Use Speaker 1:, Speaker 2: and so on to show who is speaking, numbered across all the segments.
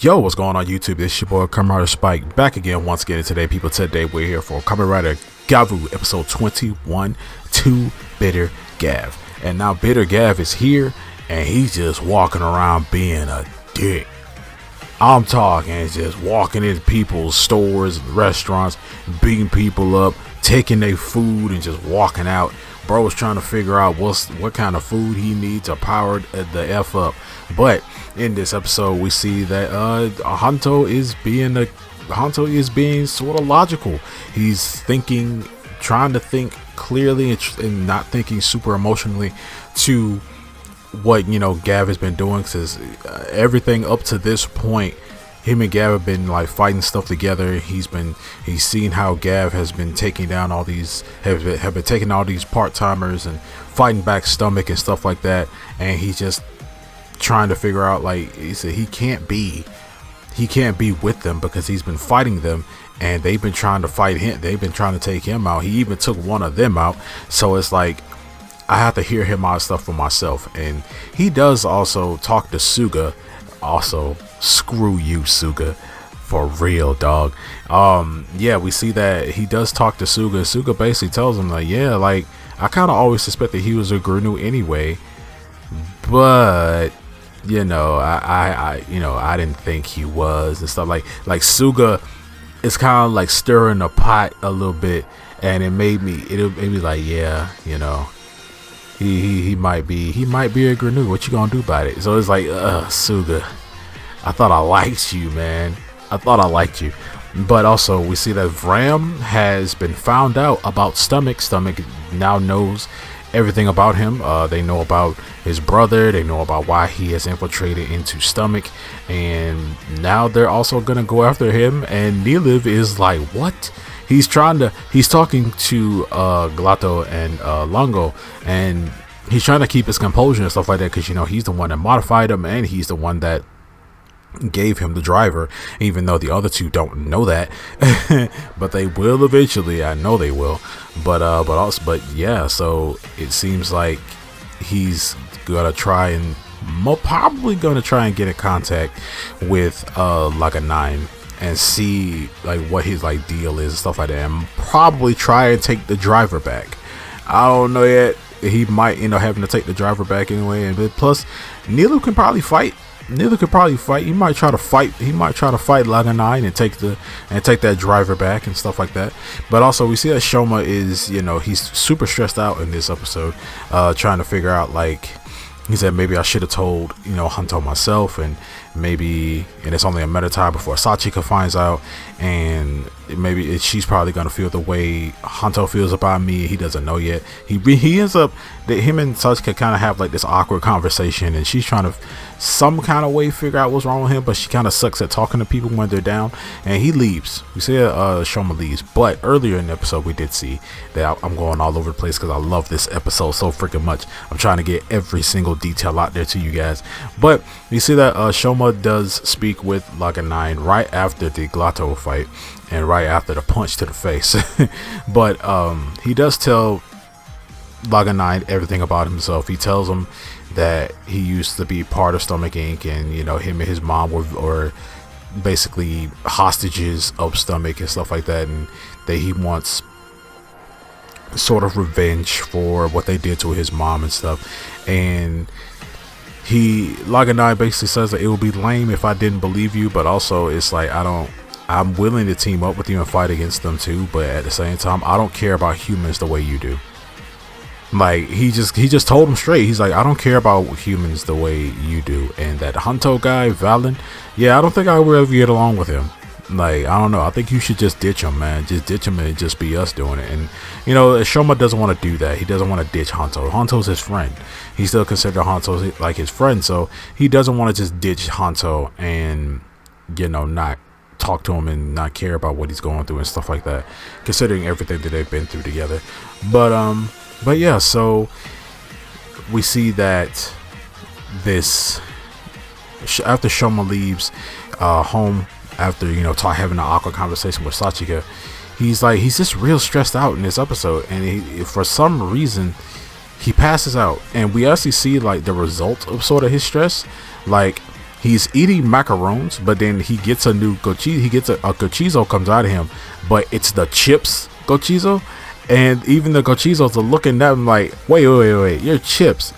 Speaker 1: Yo, what's going on YouTube? This is your boy Kamen Spike back again once again. Today, people, today we're here for Kamen Rider Gavv episode 21, 2 Bitter Gavv. And now Bitter Gavv is here and he's just walking around being a dick. I'm talking just walking into people's stores and restaurants, beating people up, taking their food and just walking out. Bro is trying to figure out what kind of food he needs to power the F up. But in this episode, we see that Hanto is being sort of logical. He's trying to think clearly and not thinking super emotionally to what Gavv has been doing. Because everything up to this point, him and Gavv have been like fighting stuff together. He's seen how Gavv has been taking down all these have been taking all these part-timers and fighting back Stomach and stuff like that. And he's just trying to figure out, like he said, he can't be with them because he's been fighting them and they've been trying to fight him. They've been trying to take him out. He even took one of them out. So it's like I have to hear him out stuff for myself. And he does also talk to Suga. Also, screw you, Suga, for real, dog. Yeah, we see that he does talk to Suga. Suga basically tells him, like, yeah, like I kind of always suspected he was a Grenu anyway, but I didn't think he was and stuff. Like Suga is kind of like stirring the pot a little bit, and it made me like, yeah, he might be a Grenu. What you gonna do about it? So it's like, Suga, I thought I liked you, man. I thought I liked you. But also we see that Vram has been found out about Stomach. Stomach now knows everything about him. They know about his brother. They know about why he has infiltrated into Stomach, and now they're also gonna go after him. And Niliv is like, what? He's talking to Glato and Longo, and he's trying to keep his composure and stuff like that, because he's the one that modified him and he's the one that gave him the driver, even though the other two don't know that. But they will eventually. I know they will. But yeah, so it seems like he's gonna try and probably gonna try and get in contact with like a 9 and see like what his like deal is and stuff like that, and probably try and take the driver back. I don't know yet. He might end up having to take the driver back anyway, and plus Nilo can probably fight. He might try to fight Laga 9 and take that driver back and stuff like that. But also we see that Shoma is, he's super stressed out in this episode, trying to figure out, like he said, maybe I should have told Hanto myself, and it's only a matter of time before Sachika finds out, and maybe she's probably gonna feel the way Hanto feels about me. He doesn't know yet. He ends up that him and Sachika kind of have like this awkward conversation, and she's trying to some kind of way figure out what's wrong with him, but she kind of sucks at talking to people when they're down, and he leaves. We see Shoma leaves. But earlier in the episode we did see that I'm going all over the place because I love this episode so freaking much. I'm trying to get every single detail out there to you guys. But we see that Shoma does speak with Laga 9 right after the Glato fight and right after the punch to the face. But he does tell Laga 9 everything about himself. He tells him that he used to be part of Stomach Inc. and him and his mom were basically hostages of Stomach and stuff like that, and that he wants sort of revenge for what they did to his mom and stuff. And Laga 9 basically says that it would be lame if I didn't believe you, but also it's like I'm willing to team up with you and fight against them too, but at the same time I don't care about humans the way you do. Like he just told him straight. He's like, I don't care about humans the way you do. And that Hanto guy, Valen, yeah, I don't think I will ever get along with him. Like, I don't know. I think you should just ditch him, man. Just ditch him and just be us doing it. And Shoma doesn't want to do that. He doesn't want to ditch Hanto. Hanto's his friend. He still considers Hanto like his friend, so he doesn't want to just ditch Hanto and not talk to him and not care about what he's going through and stuff like that, considering everything that they've been through together. But yeah, so we see that this after Shoma leaves home after having an awkward conversation with Sachika, he's just real stressed out in this episode, and for some reason he passes out, and we actually see like the result of sort of his stress. Like He's eating macarons, but then he gets a new gochizo. He gets a gochizo comes out of him, but it's the chips gochizo. And even the gochizos are looking at him like, wait, you're chips.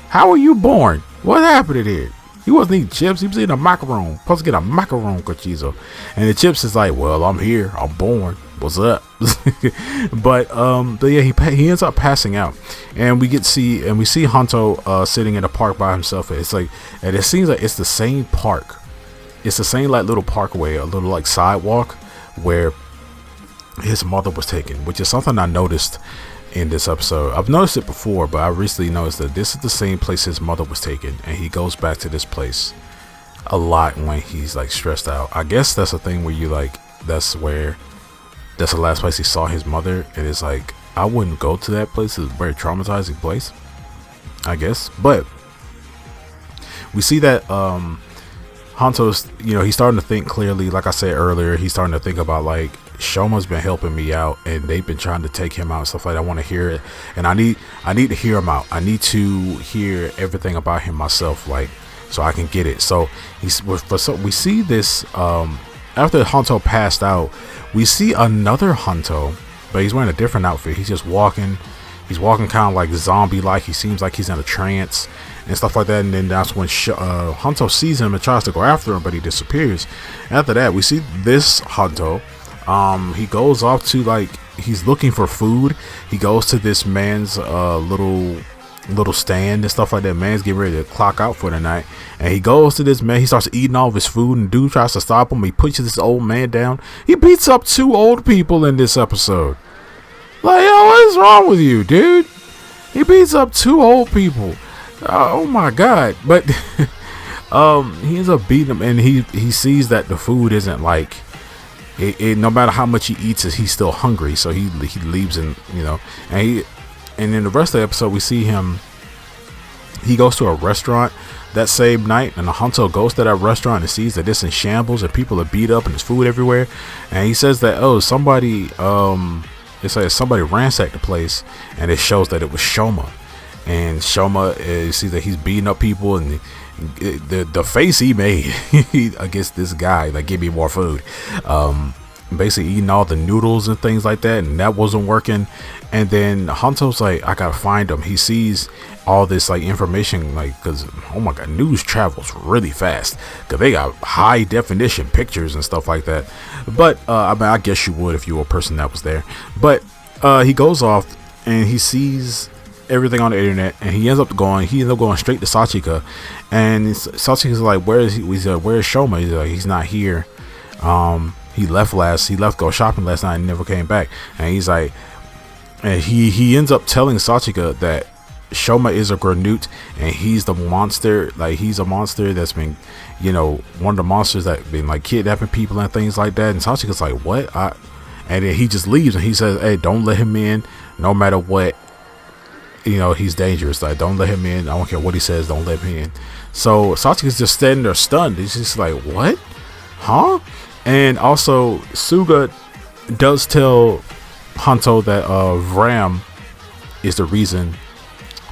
Speaker 1: How were you born? What happened to here? He wasn't eating chips. He was eating a macaron. Supposed to get a macaron gochizo. And the chips is like, well, I'm here. I'm born. What's up? but yeah, he ends up passing out, and we see Hanto sitting in a park by himself. It's like, and it seems like it's the same park. It's the same like little parkway, a little like sidewalk where his mother was taken, which is something I noticed in this episode. I've noticed it before, but I recently noticed that this is the same place his mother was taken, and he goes back to this place a lot when he's like stressed out. I guess that's a thing where you like, that's the last place he saw his mother, and it's like, I wouldn't go to that place. It's a very traumatizing place, I guess. But we see that Hanto's, he's starting to think clearly. Like I said earlier, he's starting to think about like, Shoma's been helping me out, and they've been trying to take him out and stuff like that. I want to hear it, and I need to hear him out. I need to hear everything about him myself, like, so I can get it. So we see this after Hanto passed out. We see another Hanto, but he's wearing a different outfit. He's just walking. He's walking kind of like zombie-like. He seems like he's in a trance and stuff like that. And then that's when Hanto sees him and tries to go after him, but he disappears. After that, we see this Hanto. He goes off to, like, he's looking for food. He goes to this man's little stand and stuff like that. Man's getting ready to clock out for the night, and he goes to this man. He starts eating all of his food, and dude tries to stop him. He pushes this old man down. He beats up 2 old people in this episode. Like, yo, what is wrong with you, dude? He beats up 2 old people. Oh my god. But he ends up beating him, and he sees that the food isn't like it, no matter how much he eats, he's still hungry. So he leaves, and and in the rest of the episode, we see him. He goes to a restaurant that same night, and the Hanto goes to that restaurant and sees that it's in shambles and people are beat up and there's food everywhere. And he says that, oh, somebody ransacked the place, and it shows that it was Shoma. And Shoma sees that he's beating up people, and the face he made against this guy, like, give me more food. Basically eating all the noodles and things like that, and that wasn't working. And then Hanto's like, I gotta find him. He sees all this like information, like, because oh my god, news travels really fast because they got high definition pictures and stuff like that. But I guess you would if you were a person that was there. But he goes off and he sees everything on the internet, and he ends up going straight to Sachika. And Sachika's like, where is he? We said, where's Shoma? He's like, he's not here. He left go shopping last night and never came back. And he's like, and he ends up telling Sachika that Shoma is a Granute, and he's the monster. Like, he's a monster that's been, one of the monsters that been like kidnapping people and things like that. And Sachika's like, what? And then he just leaves, and he says, hey, don't let him in, no matter what. He's dangerous. Like, don't let him in. I don't care what he says, don't let him in. So Sachika's just standing there stunned. He's just like, what? Huh? And also, Suga does tell Hanto that Vram is the reason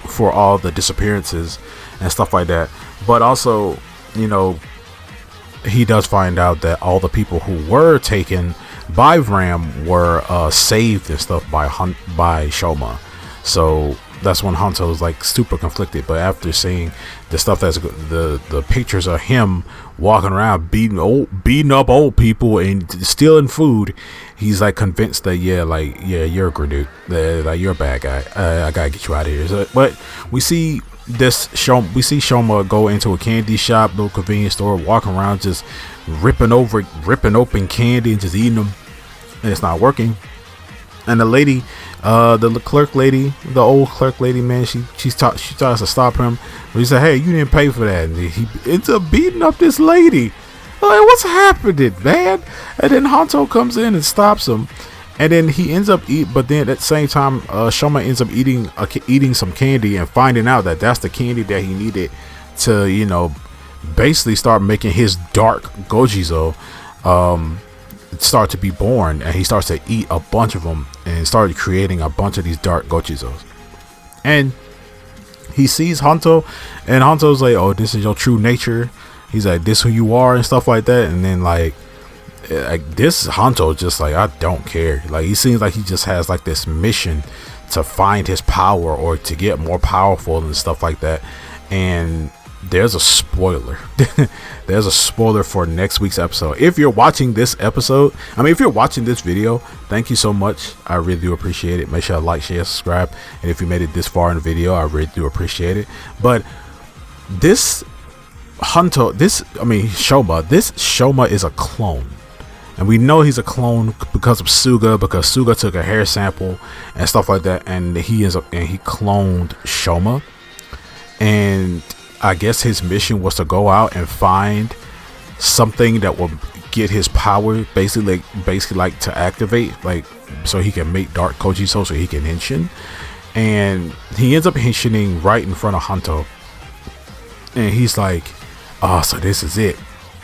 Speaker 1: for all the disappearances and stuff like that. But also, he does find out that all the people who were taken by Vram were saved and stuff by Shoma. So that's when Hanto's like super conflicted. But after seeing the stuff that's the pictures of him walking around beating up old people and stealing food, he's like convinced that you're a Granute, like, you're a bad guy. I gotta get you out of here. So, but we see Shoma go into a candy shop, little convenience store, walking around just ripping open candy and just eating them, and it's not working. And the lady, the clerk lady, the old clerk lady, man, she tries to stop him. But he said, hey, you didn't pay for that. And he ends up beating up this lady. Like, what's happening, man? And then Hanto comes in and stops him. And then he ends up but then at the same time, Shoma ends up eating some candy and finding out that that's the candy that he needed to, basically start making his dark Gojizo start to be born. And he starts to eat a bunch of them and started creating a bunch of these dark Gochizos. And he sees Hanto, and Hanto's like, oh, this is your true nature. He's like, this who you are and stuff like that. And then like this Hanto just like, I don't care. Like he seems like he just has like this mission to find his power or to get more powerful and stuff like that. And there's a spoiler. There's a spoiler for next week's episode. If you're watching this episode, if you're watching this video, thank you so much. I really do appreciate it. Make sure to like, share, subscribe. And if you made it this far in the video, I really do appreciate it. But this Shoma is a clone. And we know he's a clone because of Suga, because Suga took a hair sample and stuff like that, and he cloned Shoma. And I guess his mission was to go out and find something that will get his power basically like to activate, like so he can make Dark Kojiso, so he can henshin. And he ends up henshining right in front of Hanto. And he's like, oh, so this is it.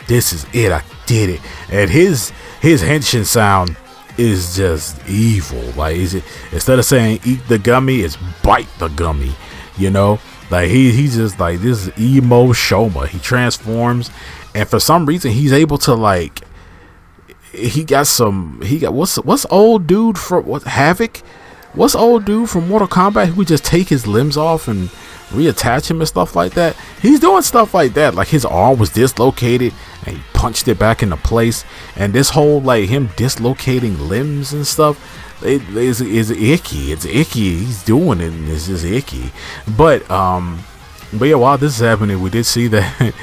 Speaker 1: I did it. And his henshin sound is just evil. Like, is it, instead of saying eat the gummy, it's bite the gummy, you know? Like he's just like this emo Shoma. He transforms, and for some reason he's able to like what's old dude from Havoc? What's old dude from Mortal Kombat who would just take his limbs off and reattach him and stuff like that? He's doing stuff like that. Like his arm was dislocated and he punched it back into place, and this whole like him dislocating limbs and stuff, it's icky. It's icky. He's doing it, and it's just icky. But yeah, while this is happening, we did see that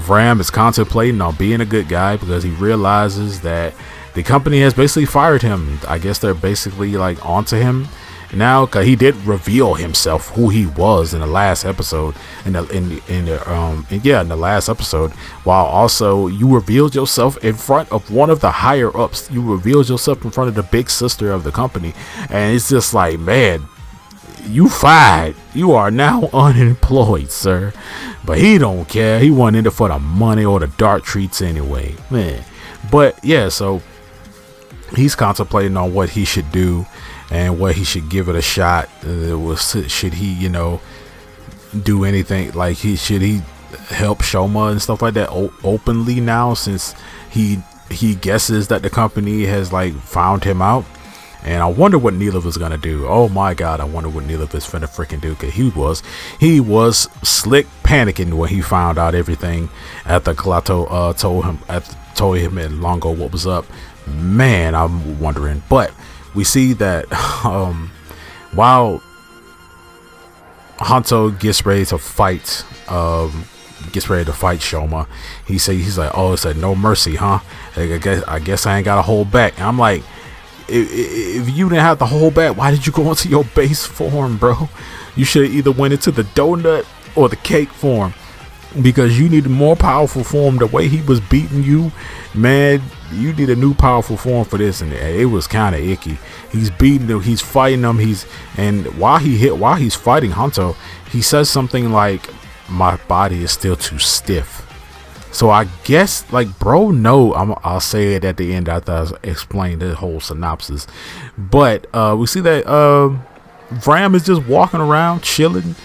Speaker 1: Ram is contemplating on being a good guy because he realizes that the company has basically fired him. I guess they're basically like onto him now, because he did reveal himself who he was in the last episode. In the last episode, while also you revealed yourself in front of one of the higher ups. You revealed yourself in front of the big sister of the company, and it's just like, man, you fired. You are now unemployed, sir. But he don't care. He wasn't in it for the money or the dark treats anyway, man. But yeah, so he's contemplating on what he should do and what he should give it a shot. Should he, do anything? Like should he help Shoma and stuff like that openly now, since he guesses that the company has like found him out? And I wonder what Neela was gonna do. Oh my god, I wonder what Neela was finna freaking do. Cause he was slick panicking when he found out everything after Kalato told him and Longo what was up. Man, I'm wondering. But we see that while Hanto gets ready to fight Shoma, he's like, oh, it's a no mercy, huh? I guess I ain't gotta hold back. And I'm like, if you didn't have to hold back, why did you go into your base form, bro? You should have either went into the donut or the cake form, because you need a more powerful form. The way he was beating you, man, you need a new powerful form for this. And it was kind of icky. He's beating him, he's fighting him, and while he's fighting Hanto, he says something like, my body is still too stiff. So I guess, like, bro, no, I'll say it at the end after I explain the whole synopsis. But we see that Vram is just walking around chilling,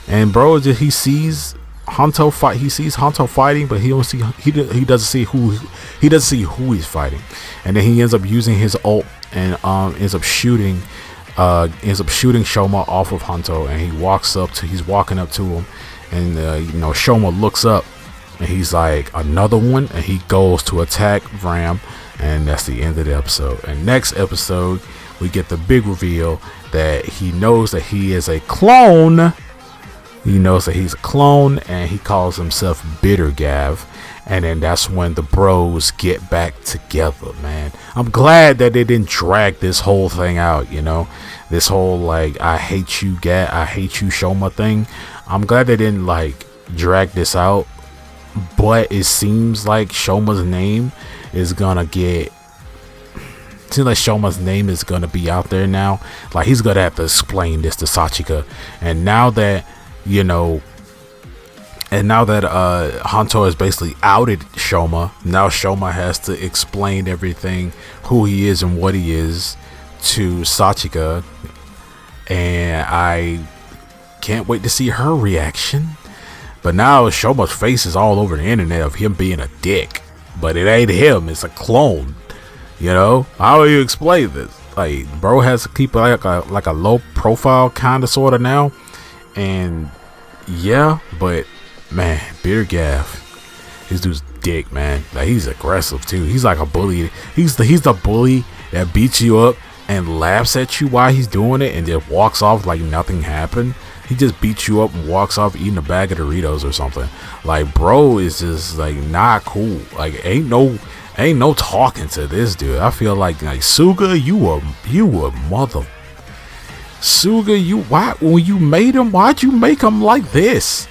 Speaker 1: and bro, he sees Hanto fight. He sees Hanto fighting, but he doesn't see who he's fighting. And then he ends up using his ult and ends up shooting Shoma off of Hanto, and he's walking up to him, and Shoma looks up. And he's like, another one, and he goes to attack Vram, and that's the end of the episode. And next episode, we get the big reveal that he knows that he is a clone. He knows that he's a clone, and he calls himself Bitter Gavv. And then that's when the bros get back together, man. I'm glad that they didn't drag this whole thing out, this whole like, I hate you Shoma thing. I'm glad they didn't like drag this out. But it seems like Shoma's name is gonna be out there now. Like, he's gonna have to explain this to Sachika. And now that Hanto has basically outed Shoma, now Shoma has to explain everything, who he is and what he is, to Sachika. And I can't wait to see her reaction. But now so much faces all over the internet of him being a dick, but it ain't him. It's a clone. You know, how do you explain this? Like, bro has to keep like a low profile kind of sort of now, and yeah, but man, Bitter Gavv, this dude's dick, man. Like, he's aggressive too. He's like a bully. He's the bully that beats you up and laughs at you while he's doing it and just walks off like nothing happened. He just beats you up and walks off eating a bag of Doritos or something. Like, bro is just like not cool. Like, ain't no talking to this dude. I feel like Suga, you a mother. Suga, why when you made him, why'd you make him like this?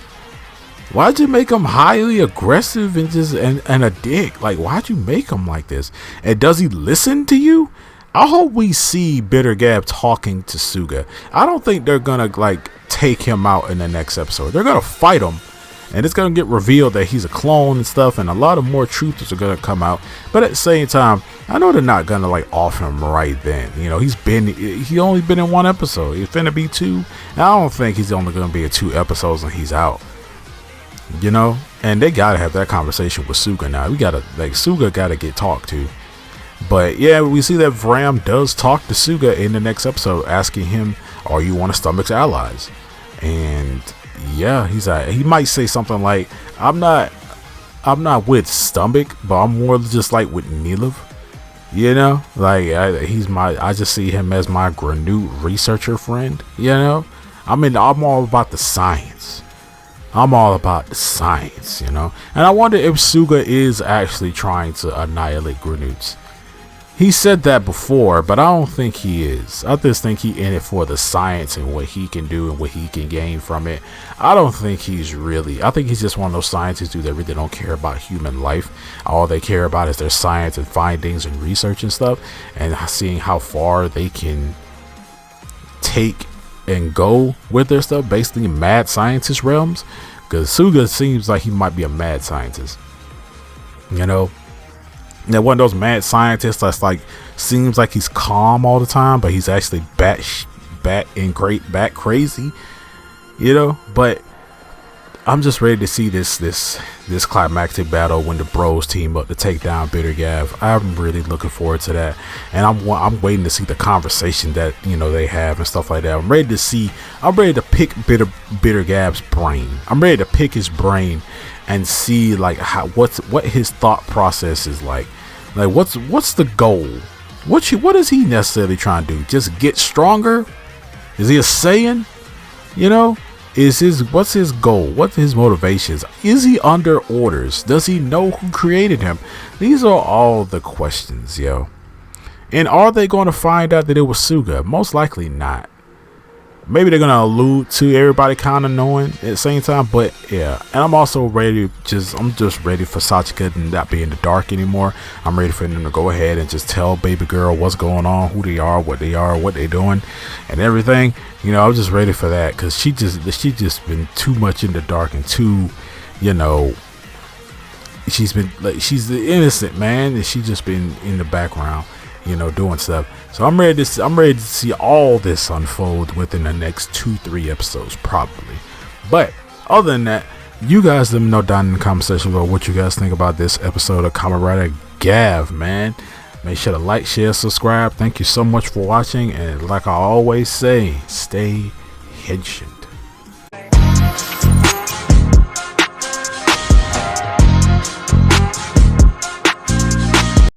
Speaker 1: Why'd you make him highly aggressive and just and a dick? Like, why'd you make him like this? And does he listen to you? I hope we see Bitter Gavv talking to Suga. I don't think they're gonna like take him out in the next episode. They're gonna fight him, and it's gonna get revealed that he's a clone and stuff, and a lot of more truths are gonna come out. But at the same time, I know they're not gonna like off him right then. You know, he only been in one episode. He's finna be 2. And I don't think he's only gonna be in 2 episodes and he's out. You know, and they gotta have that conversation with Suga now. Suga gotta get talked to. But yeah, we see that Vram does talk to Suga in the next episode, asking him, "Are you one of Stomach's allies?" And yeah, he might say something like, "I'm not with Stomach, but I'm more just like with Nilov." You know, like I just see him as my Granute researcher friend. You know, I mean, I'm all about the science. I'm all about the science, you know. And I wonder if Suga is actually trying to annihilate Granutes. He said that before, but I don't think he is. I just think he in it for the science and what he can do and what he can gain from it. I don't think he's really. I think he's just one of those scientists that really don't care about human life. All they care about is their science and findings and research and stuff, and seeing how far they can take and go with their stuff, basically mad scientist realms. Because Suga seems like he might be a mad scientist, you know. They're one of those mad scientists that's like seems like he's calm all the time, but he's actually bat crazy, you know. But I'm just ready to see this climactic battle when the bros team up to take down Bitter Gavv. I'm really looking forward to that, and I'm waiting to see the conversation that, you know, they have and stuff like that. I'm ready to pick Bitter Gavv's brain. I'm ready to pick his brain and see like what his thought process is like. Like, what's the goal? What is he necessarily trying to do? Just get stronger? Is he a Saiyan? You know? What's his goal? What's his motivations? Is he under orders? Does he know who created him? These are all the questions, yo. And are they going to find out that it was Suga? Most likely not. Maybe they're going to allude to everybody kind of knowing at the same time, but yeah. And I'm also ready I'm just ready for Sachika to not be in the dark anymore. I'm ready for them to go ahead and just tell baby girl what's going on, who they are, what they're doing, and everything. You know, I'm just ready for that, because she just been too much in the dark and too, you know, she's been like, she's the innocent man, and she just been in the background, you know, doing stuff. So I'm ready to see all this unfold within the next 2-3 episodes probably. But other than that, you guys let me know down in the comment section about what you guys think about this episode of Kamen Rider Gavv, man. Make sure to like, share, subscribe. Thank you so much for watching, and like I always say, stay henshin.